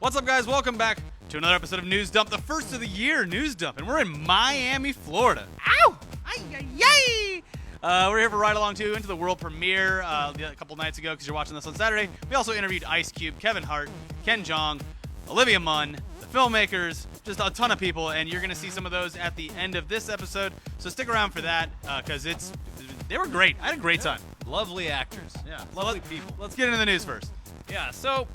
What's up, guys? Welcome back to another episode of News Dump, the first of the year News Dump, and we're in Miami, Florida. Ow! Yay! We're here for Ride Along 2 into the world premiere a couple nights ago because you're watching this on Saturday. We also interviewed Ice Cube, Kevin Hart, Ken Jeong, Olivia Munn, the filmmakers, just a ton of people, and you're going to see some of those at the end of this episode. So stick around for that because they were great. I had a great time. Lovely actors. Yeah, Lovely people. Let's get into the news first. Yeah, so,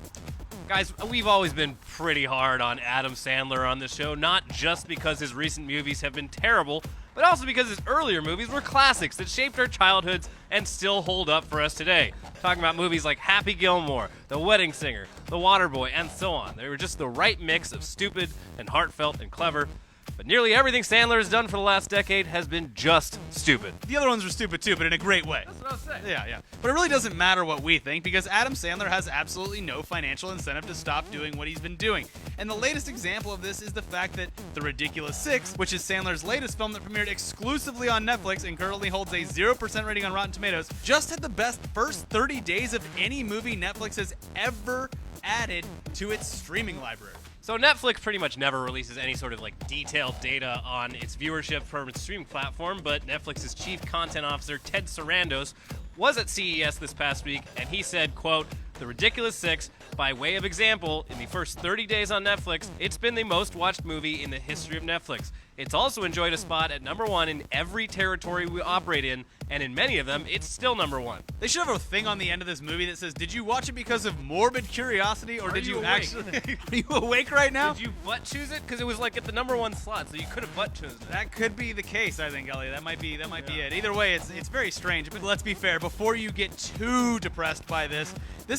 guys, we've always been pretty hard on Adam Sandler on this show, not just because his recent movies have been terrible, but also because his earlier movies were classics that shaped our childhoods and still hold up for us today. Talking about movies like Happy Gilmore, The Wedding Singer, The Waterboy, and so on. They were just the right mix of stupid and heartfelt and clever. But nearly everything Sandler has done for the last decade has been just stupid. The other ones are stupid too, but in a great way. That's what I was saying. Yeah. But it really doesn't matter what we think because Adam Sandler has absolutely no financial incentive to stop doing what he's been doing. And the latest example of this is the fact that The Ridiculous Six, which is Sandler's latest film that premiered exclusively on Netflix and currently holds a 0% rating on Rotten Tomatoes, just had the best first 30 days of any movie Netflix has ever added to its streaming library. So Netflix pretty much never releases any sort of detailed data on its viewership from its streaming platform, but Netflix's chief content officer, Ted Sarandos, was at CES this past week, and he said, quote, "The Ridiculous Six, by way of example, in the first 30 days on Netflix, it's been the most watched movie in the history of Netflix. It's also enjoyed a spot at number one in every territory we operate in, and in many of them, it's still number one." They should have a thing on the end of this movie that says, "Did you watch it because of morbid curiosity, or did you actually... Are you awake right now?" Did you butt choose it? Because it was at the number one slot, so you could have butt chosen it. That could be the case, I think, Elliot. That might be it. Either way, it's very strange. But let's be fair, before you get too depressed by this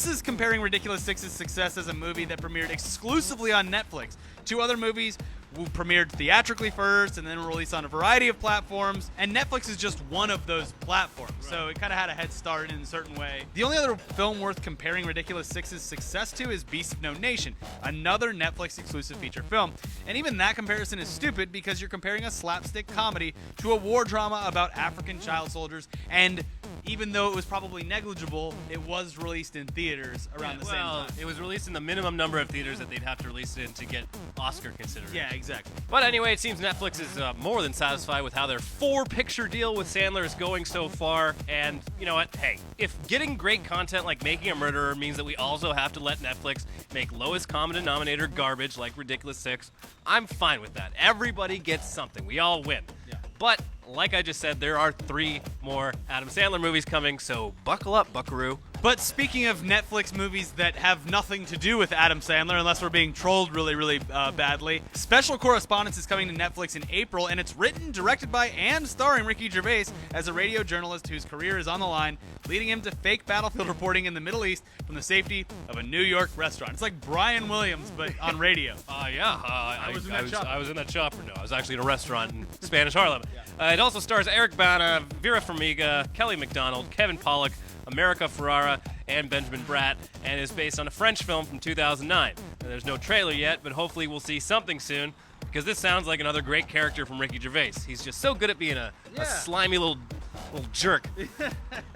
is comparing Ridiculous Six's success as a movie that premiered exclusively on Netflix to other movies who premiered theatrically first and then released on a variety of platforms, and Netflix is just one of those platforms, so it kind of had a head start in a certain way. The only other film worth comparing Ridiculous Six's success to is Beasts of No Nation, another Netflix exclusive feature film, and even that comparison is stupid because you're comparing a slapstick comedy to a war drama about African child soldiers, and even though it was probably negligible, it was released in theaters around the same time. It was released in the minimum number of theaters that they'd have to release it in to get Oscar consideration. Yeah, exactly. But anyway, it seems Netflix is more than satisfied with how their 4-picture deal with Sandler is going so far. And you know what? Hey, if getting great content like Making a Murderer means that we also have to let Netflix make lowest common denominator garbage like Ridiculous Six, I'm fine with that. Everybody gets something. We all win. Yeah. But like I just said, there are 3 more Adam Sandler movies coming, so buckle up, buckaroo. But speaking of Netflix movies that have nothing to do with Adam Sandler, unless we're being trolled really badly, Special Correspondence is coming to Netflix in April, and it's written, directed by, and starring Ricky Gervais as a radio journalist whose career is on the line, leading him to fake battlefield reporting in the Middle East from the safety of a New York restaurant. It's like Brian Williams, but on radio. I was in that chopper. I was in that chopper. No, I was actually in a restaurant in Spanish Harlem. It also stars Eric Bana, Vera Farmiga, Kelly MacDonald, Kevin Pollak, America Ferrara, and Benjamin Bratt, and is based on a French film from 2009. And there's no trailer yet, but hopefully we'll see something soon, because this sounds like another great character from Ricky Gervais. He's just so good at being a slimy little jerk.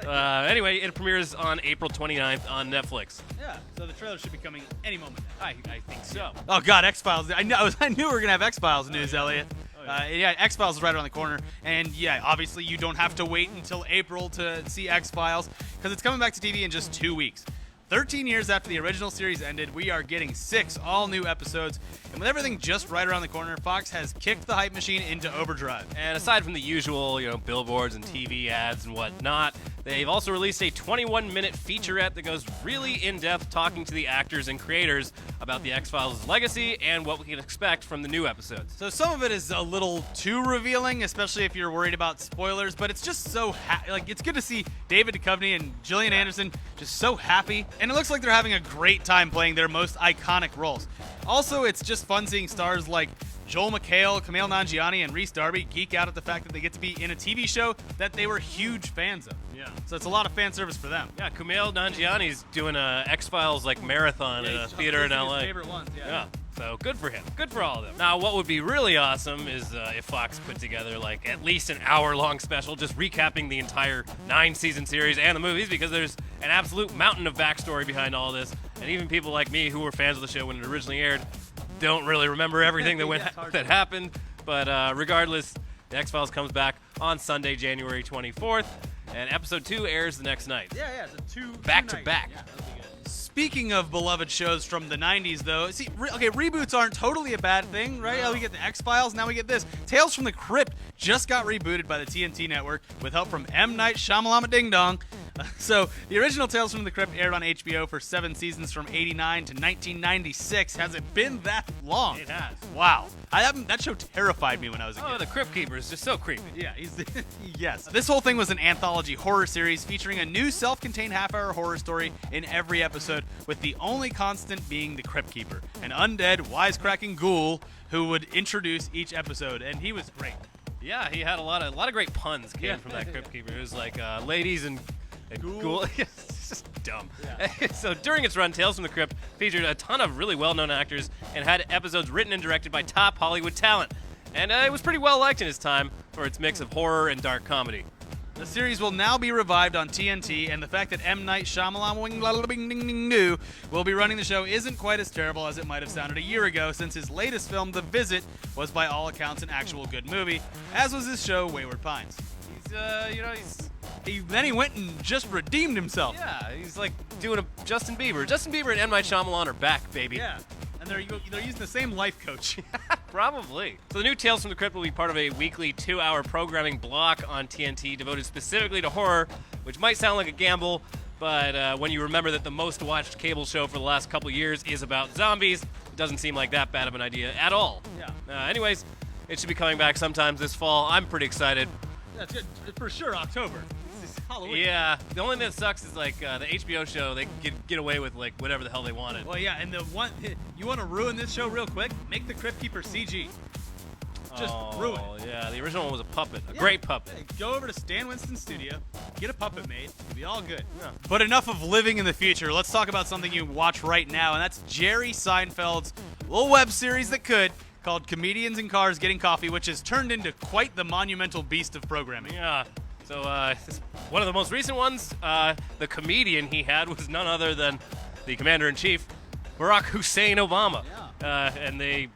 Anyway, it premieres on April 29th on Netflix. Yeah, so the trailer should be coming any moment now. I think so. Oh God, X-Files. I knew we were gonna have X-Files news, Elliot. X-Files is right around the corner, and obviously you don't have to wait until April to see X-Files because it's coming back to TV in just 2 weeks. 13 years after the original series ended, we are getting 6 all-new episodes, and with everything just right around the corner, Fox has kicked the hype machine into overdrive. And aside from the usual, billboards and TV ads and whatnot, they've also released a 21-minute featurette that goes really in-depth talking to the actors and creators about the X-Files' legacy and what we can expect from the new episodes. So some of it is a little too revealing, especially if you're worried about spoilers, but it's just so it's good to see David Duchovny and Gillian Anderson just so happy, and it looks like they're having a great time playing their most iconic roles. Also, it's just fun seeing stars like Joel McHale, Kumail Nanjiani, and Rhys Darby geek out at the fact that they get to be in a TV show that they were huge fans of. Yeah. So it's a lot of fan service for them. Yeah, Kumail Nanjiani's doing a X-Files marathon at a theater in LA. His favorite ones, yeah. So good for him. Good for all of them. Now, what would be really awesome is if Fox put together like at least an hour-long special just recapping the entire 9-season series and the movies, because there's an absolute mountain of backstory behind all this. And even people like me who were fans of the show when it originally aired don't really remember everything that happened. But regardless, the X-Files comes back on Sunday, January 24th, and episode 2 airs the next night. Yeah, so two Back to nights. back. Yeah, that'll be good. Speaking of beloved shows from the 90s, though, see, reboots aren't totally a bad thing, right? No. We get the X-Files, now we get this. Tales from the Crypt just got rebooted by the TNT network with help from M. Night Shyamalan Ding Dong. So, the original Tales from the Crypt aired on HBO for 7 seasons from 89 to 1996. Has it been that long? It has. Wow. That show terrified me when I was a kid. Oh, the Crypt Keeper is just so creepy. Yeah, yes. This whole thing was an anthology horror series featuring a new self-contained half-hour horror story in every episode, with the only constant being the Crypt Keeper, an undead, wisecracking ghoul who would introduce each episode, and he was great. Yeah, he had a lot of great puns came from that Crypt Keeper. It was like ladies and ghoul. It's just dumb. Yeah. So during its run, Tales from the Crypt featured a ton of really well-known actors and had episodes written and directed by top Hollywood talent. And it was pretty well liked in its time for its mix of horror and dark comedy. The series will now be revived on TNT, and the fact that M. Night Shyamalan will be running the show isn't quite as terrible as it might have sounded a year ago, since his latest film, The Visit, was by all accounts an actual good movie, as was his show, Wayward Pines. Then he went and just redeemed himself. Yeah, he's like doing a Justin Bieber. Justin Bieber and M. Night Shyamalan are back, baby. Yeah, and they're using the same life coach. Probably. So the new Tales from the Crypt will be part of a weekly 2-hour programming block on TNT devoted specifically to horror, which might sound like a gamble, but when you remember that the most watched cable show for the last couple years is about zombies, it doesn't seem like that bad of an idea at all. Yeah. Anyways, it should be coming back sometime this fall. I'm pretty excited. That's good. For sure, October. This is Halloween. Yeah, the only thing that sucks is like the HBO show, they get away with like whatever the hell they wanted. Well, yeah, and the one you want to ruin this show real quick? Make the Crypt Keeper CG. Just ruin it. Yeah, the original one was a puppet, a great puppet. Hey, go over to Stan Winston's studio, get a puppet made, it'll be all good. Yeah. But enough of living in the future. Let's talk about something you watch right now, and that's Jerry Seinfeld's little web series that could, called Comedians in Cars Getting Coffee, which has turned into quite the monumental beast of programming. Yeah. So one of the most recent ones, the comedian he had was none other than the Commander-in-Chief, Barack Hussein Obama. Yeah.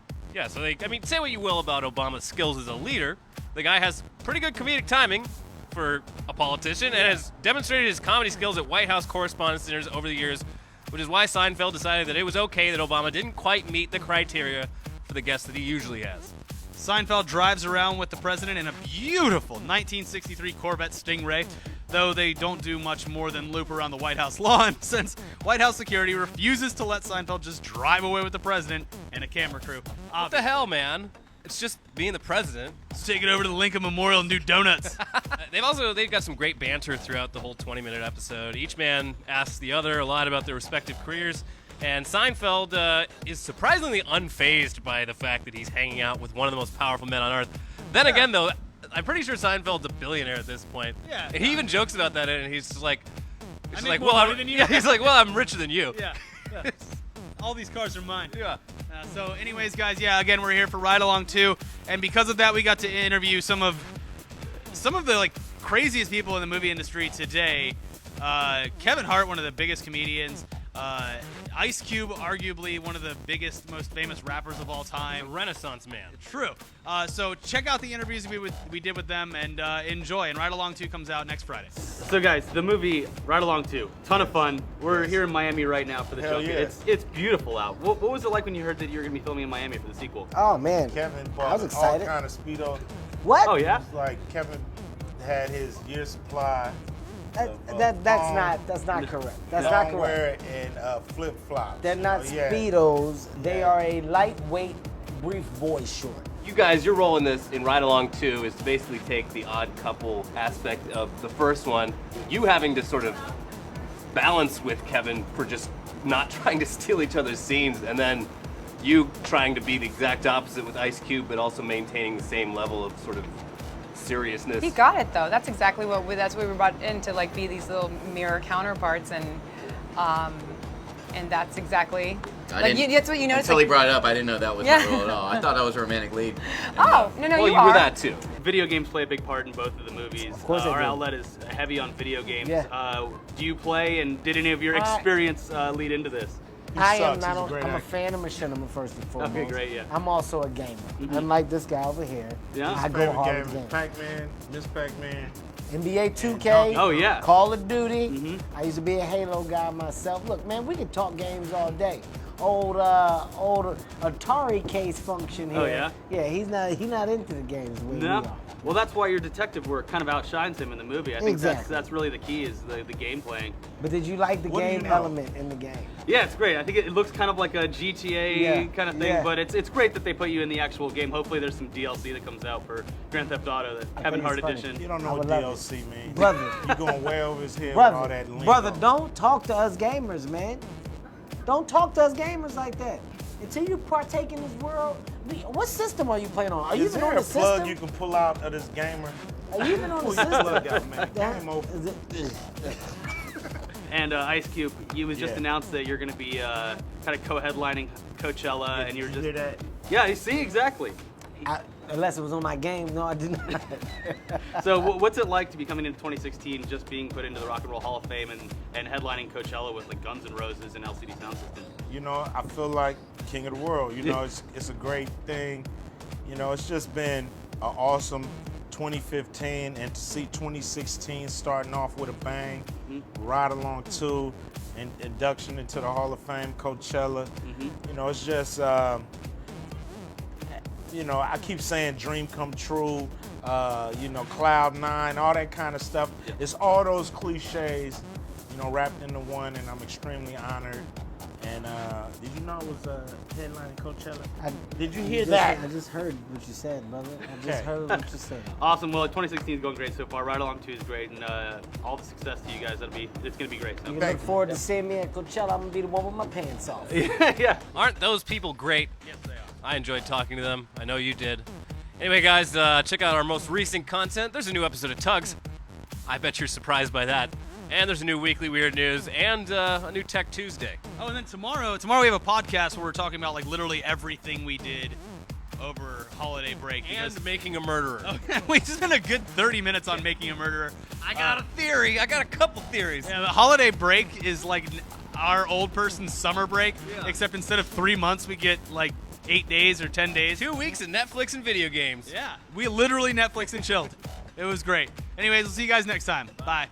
I mean, say what you will about Obama's skills as a leader, the guy has pretty good comedic timing for a politician and has demonstrated his comedy skills at White House Correspondence dinners over the years, which is why Seinfeld decided that it was okay that Obama didn't quite meet the criteria for the guests that he usually has. Seinfeld drives around with the president in a beautiful 1963 Corvette Stingray, though they don't do much more than loop around the White House lawn, since White House security refuses to let Seinfeld just drive away with the president and a camera crew. What the hell, man? It's just being the president. Let's take it over to the Lincoln Memorial and do donuts. They've got some great banter throughout the whole 20-minute episode. Each man asks the other a lot about their respective careers. And Seinfeld is surprisingly unfazed by the fact that he's hanging out with one of the most powerful men on earth. Then again, though, I'm pretty sure Seinfeld's a billionaire at this point. Yeah. And he even jokes about that, and he's just like, than you. Yeah, he's like, well, I'm richer than you. Yeah. All these cars are mine. Yeah. So anyways, guys, again, we're here for Ride Along 2, and because of that, we got to interview some of the like craziest people in the movie industry today. Kevin Hart, one of the biggest comedians. Ice Cube, arguably one of the biggest, most famous rappers of all time. A Renaissance man. True. So check out the interviews we did with them and enjoy. And Ride Along 2 comes out next Friday. So guys, the movie Ride Along 2, ton of fun. We're here in Miami right now for the show. Yeah. It's beautiful out. What was it like when you heard that you were going to be filming in Miami for the sequel? Oh man, Kevin I bought was excited. all kind of Speedo. What? Oh yeah. It's like Kevin had his year supply. That's not correct. That's not correct. And flip flops. They're not Speedos. They are a lightweight brief boy short. You guys, your role in this, in Ride Along 2, is to basically take the odd couple aspect of the first one, you having to sort of balance with Kevin for just not trying to steal each other's scenes, and then you trying to be the exact opposite with Ice Cube, but also maintaining the same level of sort of seriousness. He got it though. That's exactly what we were brought in to, like, be these little mirror counterparts, and that's exactly That's what you noticed. Until he brought it up, I didn't know that was Yeah. the role at all. I thought that was a romantic lead. Oh, no, Well, you you are. were that too. Video games play a big part in both of the movies. Of course they Our do. outlet is heavy on video games. Yeah. Do you play, and did any of your experience lead into this? I am sucks. not. He's a On, great I'm a actor. fan of machinima first and foremost. Okay, great, yeah. I'm also a gamer. Unlike this guy over here. Yeah. I go Favorite hard game with is games. Pac-Man, Miss Pac-Man. NBA 2K. Oh, yeah. Call of Duty. I used to be a Halo guy myself. Look, man, we could talk games all day. Old Atari case function here. Oh, yeah? Yeah, he's not into the games the way we No. are. Well, that's why your detective work kind of outshines him in the movie. I think Exactly. that's really the key is the game playing. But did you like the What do you game know? element in the game? Yeah, it's great. I think it looks kind of like a GTA Yeah, kind of thing, yeah. but it's great that they put you in the actual game. Hopefully, there's some DLC that comes out for Grand Theft Auto, the Kevin think Hart it's funny. edition. You don't I know what would love DLC means. Brother. You going way over his head with all Brother, that lingo. brother, don't talk to us gamers, man. Don't talk to us gamers like that. Until you partake in this world, what system are you playing on? Are you Is even there on a the plug system? you can pull out of this gamer? Are you even on the Pull your system? plug out, man. That- Game over. is it- And Ice Cube, you was just Yeah. announced that you're going to be kind of co-headlining Coachella, and you're You just hear that? yeah. You see exactly. Unless it was on my game, no, I did not. So what's it like to be coming into 2016, just being put into the Rock and Roll Hall of Fame and headlining Coachella with like Guns N' Roses and LCD Sound System? You know, I feel like king of the world. You know, it's a great thing. You know, it's just been an awesome 2015, and to see 2016 starting off with a bang, Ride Along 2, and induction into the Hall of Fame, Coachella. You know, it's just, you know, I keep saying dream come true, you know, Cloud 9, all that kind of stuff. It's all those cliches, you know, wrapped into one, and I'm extremely honored. And did you know it was headlining Coachella? Did you hear that? I just heard what you said, brother. I just Okay. heard what you said. Awesome. Well, 2016 is going great so far. Ride Along 2 is great, and all the success to you guys. It's going to be great. So. You look forward to seeing me at Coachella. I'm gonna be the one with my pants off. yeah. Aren't those people great? Yes, they are. I enjoyed talking to them. I know you did. Anyway, guys, check out our most recent content. There's a new episode of Tugs. I bet you're surprised by that. And there's a new Weekly Weird News and a new Tech Tuesday. Oh, and then tomorrow we have a podcast where we're talking about like literally everything we did over holiday break. And Making a Murderer. We just spent a good 30 minutes on Making a Murderer. I got a theory. I got a couple theories. Yeah, the holiday break is like our old person's summer break, except instead of 3 months, we get like 8 days or 10 days. 2 weeks of Netflix and video games. Yeah, we literally Netflix and chilled. It was great. Anyways, we'll see you guys next time. Bye.